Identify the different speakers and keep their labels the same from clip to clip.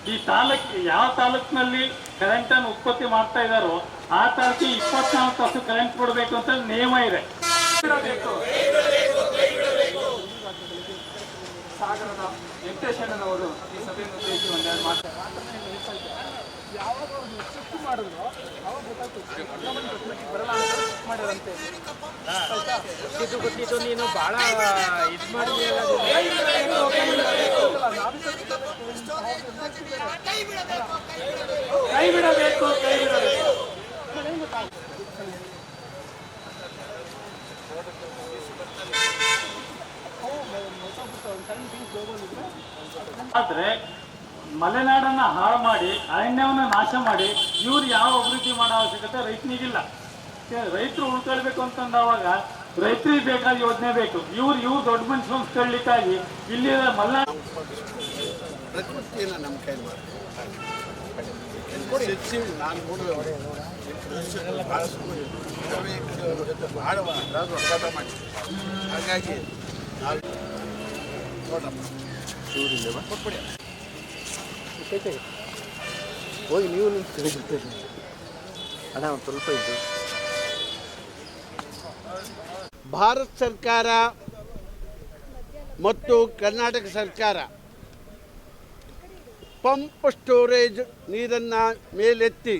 Speaker 1: ಈ ತಾಲೂಕು ಯಾವ ತಾಲೂಕಿನಲ್ಲಿ ಕರೆಂಟನ್ನು ಉತ್ಪತ್ತಿ ಮಾಡ್ತಾ ಇದ್ದಾರೋ ಆ ತಾಲೂಕಿಗೆ 24 ತಾಸು ಕರೆಂಟ್ ಕೊಡಬೇಕು ಅಂತ ನಿಯಮ ಇದೆ.
Speaker 2: ಸಾಗರದ ವೆಂಕಟೇಶಣ್ಣನವರು ಈ ಸಭೆಯನ್ನು ಉದ್ದೇಶಿಸಿ ಒಂದೆರಡು ಮಾತು
Speaker 3: ಯಾವಾಗ ಶಿಫ್ಟ್ ಮಾಡಿದ್ರು ಅವಾಗ ಗೊತ್ತಾಗ್ತದೆ ಬರಲ್ಲ ಅಂತ ಮಾಡಿರಂತೆ. ಇದು ಗೊತ್ತಿತ್ತು, ನೀನು ಭಾಳ ಇದು ಮಾಡಿ
Speaker 1: ಕೈ ಬಿಡಬೇಕು. ಆದ್ರೆ ಮಲೆನಾಡನ್ನ ಹಾಳು ಮಾಡಿ ಅರಣ್ಯವನ್ನ ನಾಶ ಮಾಡಿ ಇವ್ರು ಯಾವ ಅಭಿವೃದ್ಧಿ ಮಾಡೋ ಅವಶ್ಯಕತೆ ರೈತನಿಗಿಲ್ಲ. ರೈತರು ಉಳ್ಕೊಳ್ಬೇಕು ಅಂತಂದವಾಗ ರೈತರಿಗೆ ಬೇಕಾದ ಯೋಜನೆ ಬೇಕು. ಇವ್ರು ದೊಡ್ಡ ಮನುಷ್ಯ ಕಳ್ಲಿಕ್ಕಾಗಿ ಇಲ್ಲಿ ಮಲೆನಾಡ
Speaker 4: ಪ್ರಕೃತಿಯನ್ನು ನಮ್ಮ ಕೈ ಮಾಡಿ ನಾನು ಭಾಳ ಹೋರಾಟ ಮಾಡಿ ಹಾಗಾಗಿ ನಾವು ನೋಡಮ್ಮ ಕೊಟ್ಬಿಡಿ
Speaker 3: ಹೋಗಿ ನೀವು ತಿಳಿದಿರ್ತೇನೆ ಅಣ್ಣ ಒಂದು ಸ್ವಲ್ಪ ಇದ್ದು.
Speaker 4: ಭಾರತ ಸರ್ಕಾರ ಮತ್ತು ಕರ್ನಾಟಕ ಸರ್ಕಾರ ಪಂಪ್ ಸ್ಟೋರೇಜ್ ನೀರನ್ನು ಮೇಲೆತ್ತಿ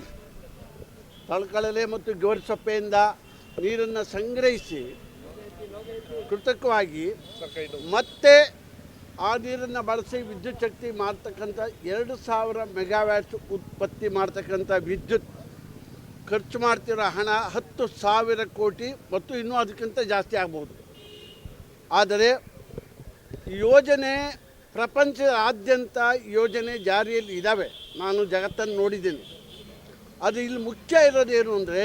Speaker 4: ತಳಕಳಲೆ ಮತ್ತು ಗೋರ್ಸಪ್ಪೆಯಿಂದ ನೀರನ್ನು ಸಂಗ್ರಹಿಸಿ ಕೃತಕವಾಗಿ ಮತ್ತೆ ಆ ನೀರನ್ನು ಬಳಸಿ ವಿದ್ಯುತ್ ಶಕ್ತಿ ಮಾಡ್ತಕ್ಕಂಥ 2000 ಮೆಗಾವ್ಯಾಟ್ಸ್ ಉತ್ಪತ್ತಿ ಮಾಡ್ತಕ್ಕಂಥ ವಿದ್ಯುತ್ ಖರ್ಚು ಮಾಡ್ತಿರೋ ಹಣ 10,000 ಕೋಟಿ ಮತ್ತು ಇನ್ನೂ ಅದಕ್ಕಿಂತ ಜಾಸ್ತಿ ಆಗ್ಬೋದು. ಆದರೆ ಯೋಜನೆ ಪ್ರಪಂಚದಾದ್ಯಂತ ಯೋಜನೆ ಜಾರಿಯಲ್ಲಿ ಇದ್ದಾವೆ, ನಾನು ಜಗತ್ತನ್ನು ನೋಡಿದ್ದೀನಿ. ಅದು ಇಲ್ಲಿ ಮುಖ್ಯ ಇರೋದೇನು ಅಂದರೆ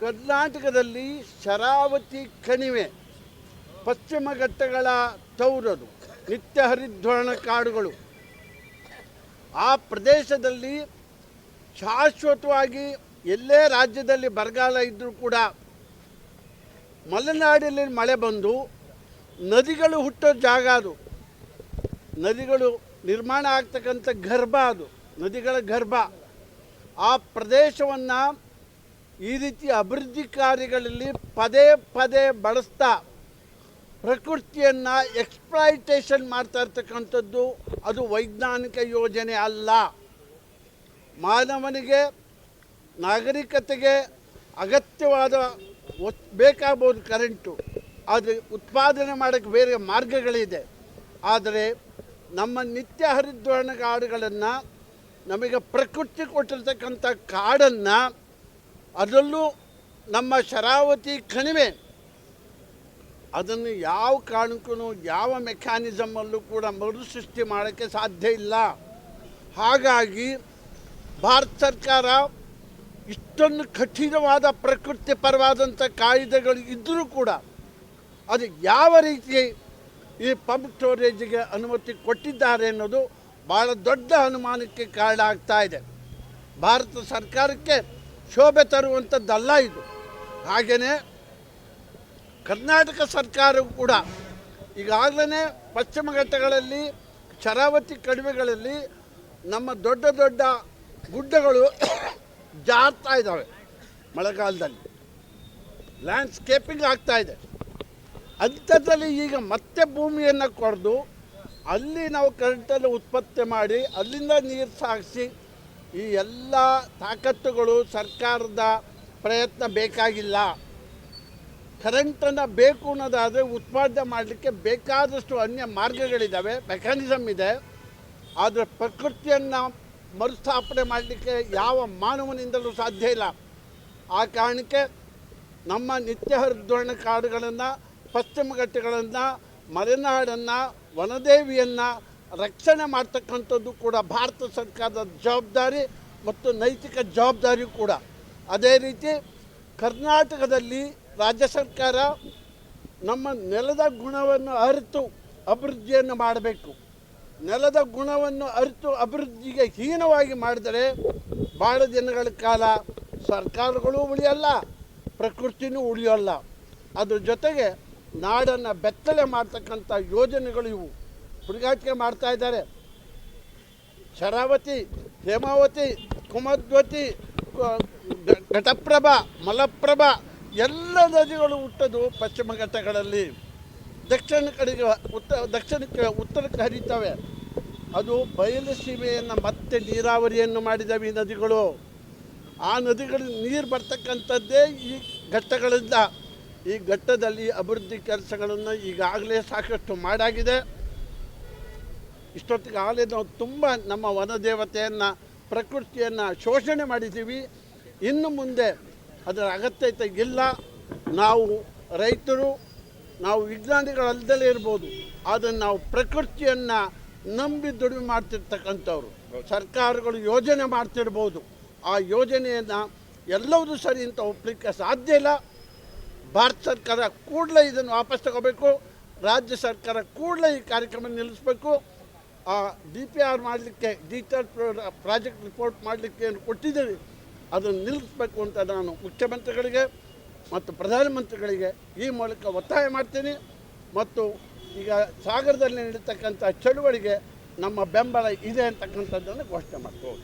Speaker 4: ಕರ್ನಾಟಕದಲ್ಲಿ ಶರಾವತಿ ಕಣಿವೆ, ಪಶ್ಚಿಮ ಘಟ್ಟಗಳ ತೌರದು, ನಿತ್ಯ ಹರಿದ್ವರ್ಣ ಕಾಡುಗಳು, ಆ ಪ್ರದೇಶದಲ್ಲಿ ಶಾಶ್ವತವಾಗಿ ಎಲ್ಲೇ ರಾಜ್ಯದಲ್ಲಿ ಬರಗಾಲ ಇದ್ದರೂ ಕೂಡ ಮಲೆನಾಡಿನಲ್ಲಿ ಮಳೆ ಬಂದು ನದಿಗಳು ಹುಟ್ಟೋ ಜಾಗ ಅದು, ನದಿಗಳು ನಿರ್ಮಾಣ ಆಗ್ತಕ್ಕಂಥ ಗರ್ಭ ಅದು, ನದಿಗಳ ಗರ್ಭ. ಆ ಪ್ರದೇಶವನ್ನು ಈ ರೀತಿ ಅಭಿವೃದ್ಧಿ ಕಾರ್ಯಗಳಲ್ಲಿ ಪದೇ ಪದೇ ಬಳಸ್ತಾ ಪ್ರಕೃತಿಯನ್ನು ಎಕ್ಸ್ಪ್ಲಾಯಿಟೇಷನ್ ಮಾಡ್ತಾ ಇರ್ತಕ್ಕಂಥದ್ದು ಅದು ವೈಜ್ಞಾನಿಕ ಯೋಜನೆ ಅಲ್ಲ. ಮಾನವನಿಗೆ ನಾಗರಿಕತೆಗೆ ಅಗತ್ಯವಾದ ಬೇಕಾಗ್ಬೋದು ಕರೆಂಟು, ಆದರೆ ಉತ್ಪಾದನೆ ಮಾಡೋಕ್ಕೆ ಬೇರೆ ಮಾರ್ಗಗಳಿದೆ. ಆದರೆ ನಮ್ಮ ನಿತ್ಯ ಹರಿದ್ವರ್ಣ ಕಾಡುಗಳನ್ನು, ನಮಗೆ ಪ್ರಕೃತಿ ಕೊಟ್ಟಿರ್ತಕ್ಕಂಥ ಕಾಡನ್ನು, ಅದರಲ್ಲೂ ನಮ್ಮ ಶರಾವತಿ ಕಣಿವೆ, ಅದನ್ನು ಯಾವ ಕಾರಣಕ್ಕೂ ಯಾವ ಮೆಕ್ಯಾನಿಸಮಲ್ಲೂ ಕೂಡ ಮರುಸೃಷ್ಟಿ ಮಾಡೋಕ್ಕೆ ಸಾಧ್ಯ ಇಲ್ಲ. ಹಾಗಾಗಿ ಭಾರತ ಸರ್ಕಾರ ಇಷ್ಟೊಂದು ಕಠಿಣವಾದ ಪ್ರಕೃತಿ ಪರವಾದಂಥ ಕಾಯ್ದೆಗಳು ಇದ್ದರೂ ಕೂಡ ಅದು ಯಾವ ರೀತಿ ಈ ಪಂಪ್ ಸ್ಟೋರೇಜಿಗೆ ಅನುಮತಿ ಕೊಟ್ಟಿದ್ದಾರೆ ಅನ್ನೋದು ಭಾಳ ದೊಡ್ಡ ಅನುಮಾನಕ್ಕೆ ಕಾರಣ ಆಗ್ತಾ ಇದೆ. ಭಾರತ ಸರ್ಕಾರಕ್ಕೆ ಶೋಭೆ ತರುವಂಥದ್ದಲ್ಲ ಇದು. ಹಾಗೆಯೇ ಕರ್ನಾಟಕ ಸರ್ಕಾರವು ಕೂಡ ಈಗಾಗಲೇ ಪಶ್ಚಿಮ ಘಟ್ಟಗಳಲ್ಲಿ, ಶರಾವತಿ ಕಣಿವೆಗಳಲ್ಲಿ ನಮ್ಮ ದೊಡ್ಡ ದೊಡ್ಡ ಗುಡ್ಡಗಳು ಜಾರ್ತಾ ಇದ್ದಾವೆ. ಮಳೆಗಾಲದಲ್ಲಿ ಲ್ಯಾಂಡ್ಸ್ಕೇಪಿಂಗ್ ಆಗ್ತಾ ಇದೆ. ಅಂಥದ್ರಲ್ಲಿ ಈಗ ಮತ್ತೆ ಭೂಮಿಯನ್ನು ಕೊರೆದು ಅಲ್ಲಿ ನಾವು ಕರೆಂಟನ್ನು ಉತ್ಪತ್ತಿ ಮಾಡಿ ಅಲ್ಲಿಂದ ನೀರು ಸಾಗಿಸಿ ಈ ಎಲ್ಲ ತಾಕತ್ತುಗಳು ಸರ್ಕಾರದ ಪ್ರಯತ್ನ ಬೇಕಾಗಿಲ್ಲ. ಕರೆಂಟನ್ನು ಬೇಕು ಅನ್ನೋದಾದರೆ ಉತ್ಪಾದನೆ ಮಾಡಲಿಕ್ಕೆ ಬೇಕಾದಷ್ಟು ಅನ್ಯ ಮಾರ್ಗಗಳಿದ್ದಾವೆ, ಮೆಕ್ಯಾನಿಸಮ್ ಇದೆ. ಆದರೆ ಪ್ರಕೃತಿಯನ್ನು ಮರುಸ್ಥಾಪನೆ ಮಾಡಲಿಕ್ಕೆ ಯಾವ ಮಾನವನಿಂದಲೂ ಸಾಧ್ಯ ಇಲ್ಲ. ಆ ಕಾರಣಕ್ಕೆ ನಮ್ಮ ನಿತ್ಯ ಹರಿದ್ವರ್ಣ ಕಾಡುಗಳನ್ನು, ಪಶ್ಚಿಮ ಘಟ್ಟಗಳನ್ನು, ಮಲೆನಾಡನ್ನು, ವನದೇವಿಯನ್ನು ರಕ್ಷಣೆ ಮಾಡ್ತಕ್ಕಂಥದ್ದು ಕೂಡ ಭಾರತ ಸರ್ಕಾರದ ಜವಾಬ್ದಾರಿ ಮತ್ತು ನೈತಿಕ ಜವಾಬ್ದಾರಿ ಕೂಡ. ಅದೇ ರೀತಿ ಕರ್ನಾಟಕದಲ್ಲಿ ರಾಜ್ಯ ಸರ್ಕಾರ ನಮ್ಮ ನೆಲದ ಗುಣವನ್ನು ಅರಿತು ಅಭಿವೃದ್ಧಿಯನ್ನು ಮಾಡಬೇಕು. ನೆಲದ ಗುಣವನ್ನು ಅರಿತು ಅಭಿವೃದ್ಧಿಗೆ ಹೀನವಾಗಿ ಮಾಡಿದರೆ ಭಾಳ ದಿನಗಳ ಕಾಲ ಸರ್ಕಾರಗಳು ಉಳಿಯಲ್ಲ, ಪ್ರಕೃತಿನೂ ಉಳಿಯೋಲ್ಲ. ಅದ್ರ ಜೊತೆಗೆ ನಾಡನ್ನು ಬೆತ್ತಲೆ ಮಾಡ್ತಕ್ಕಂಥ ಯೋಜನೆಗಳು ಇವು. ಹುಡುಗಾಟಿಕೆ ಮಾಡ್ತಾ ಇದ್ದಾರೆ. ಶರಾವತಿ, ಹೇಮಾವತಿ, ಕುಮದ್ವತಿ, ಘಟಪ್ರಭಾ, ಮಲಪ್ರಭಾ ಎಲ್ಲ ನದಿಗಳು ಹುಟ್ಟೋದು ಪಶ್ಚಿಮ ಘಟ್ಟಗಳಲ್ಲಿ. ದಕ್ಷಿಣಕ್ಕೆ ಉತ್ತರಕ್ಕೆ ಹರಿತವೆ. ಅದು ಬಯಲು ಸೀಮೆಯನ್ನು ಮತ್ತೆ ನೀರಾವರಿಯನ್ನು ಮಾಡಿದವೆ ಈ ನದಿಗಳು. ಆ ನದಿಗಳಿಗೆ ನೀರು ಬರ್ತಕ್ಕಂಥದ್ದೇ ಈ ಘಟ್ಟಗಳಿಂದ. ಈ ಘಟ್ಟದಲ್ಲಿ ಅಭಿವೃದ್ಧಿ ಕೆಲಸಗಳನ್ನು ಈಗಾಗಲೇ ಸಾಕಷ್ಟು ಮಾಡಾಗಿದೆ. ಇಷ್ಟೊತ್ತಿಗಾಗಲೇ ನಾವು ತುಂಬ ನಮ್ಮ ವನದೇವತೆಯನ್ನು, ಪ್ರಕೃತಿಯನ್ನು ಶೋಷಣೆ ಮಾಡಿದ್ದೀವಿ. ಇನ್ನು ಮುಂದೆ ಅದರ ಅಗತ್ಯತೆ ಇಲ್ಲ. ನಾವು ರೈತರು, ನಾವು ವಿಜ್ಞಾನಿಗಳಲ್ಲದಲೇ ಇರ್ಬೋದು, ಆದರೆ ನಾವು ಪ್ರಕೃತಿಯನ್ನು ನಂಬಿ ದುಡಿಮೆ ಮಾಡ್ತಿರ್ತಕ್ಕಂಥವ್ರು. ಸರ್ಕಾರಗಳು ಯೋಜನೆ ಮಾಡ್ತಿರ್ಬೋದು, ಆ ಯೋಜನೆಯನ್ನು ಎಲ್ಲವೂ ಸರಿ ಅಂತ ಒಪ್ಪಲಿಕ್ಕೆ ಸಾಧ್ಯ ಇಲ್ಲ. ಭಾರತ ಸರ್ಕಾರ ಕೂಡಲೇ ಇದನ್ನು ವಾಪಸ್ ತಗೋಬೇಕು. ರಾಜ್ಯ ಸರ್ಕಾರ ಕೂಡಲೇ ಈ ಕಾರ್ಯಕ್ರಮ ನಿಲ್ಲಿಸಬೇಕು. DPR ಮಾಡಲಿಕ್ಕೆ, ಡಿಜಿಟಲ್ ಪ್ರಾಜೆಕ್ಟ್ ರಿಪೋರ್ಟ್ ಮಾಡಲಿಕ್ಕೆ ಏನು ಕೊಟ್ಟಿದ್ದೀವಿ ಅದನ್ನು ನಿಲ್ಲಿಸಬೇಕು ಅಂತ ನಾನು ಮುಖ್ಯಮಂತ್ರಿಗಳಿಗೆ ಮತ್ತು ಪ್ರಧಾನಮಂತ್ರಿಗಳಿಗೆ ಈ ಮೂಲಕ ಒತ್ತಾಯ ಮಾಡ್ತೀನಿ. ಮತ್ತು ಈಗ ಸಾಗರದಲ್ಲಿ ನಡೀತಕ್ಕಂಥ ಚಳುವಳಿಗೆ ನಮ್ಮ ಬೆಂಬಲ ಇದೆ ಅಂತಕ್ಕಂಥದ್ದನ್ನು ಘೋಷಣೆ ಮಾಡ್ತೀವಿ.